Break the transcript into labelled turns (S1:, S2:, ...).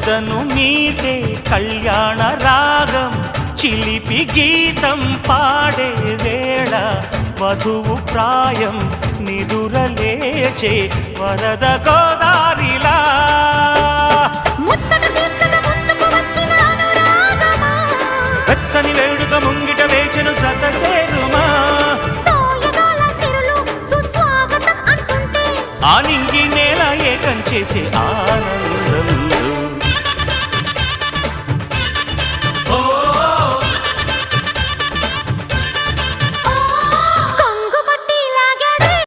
S1: ఎదను మీటే కళ్యాణ రాగం చిలిపి గీతం పాడే వేళ వధువు ప్రాయం నిదురలేచే వరద గోదారిలా వెచ్చని వేడుక ముంగిట వేచెను జత చేరుమా
S2: సుస్వాగతం అంటుంటే
S1: ఆ నింగి నేల ఏకం చేసే ఆనందం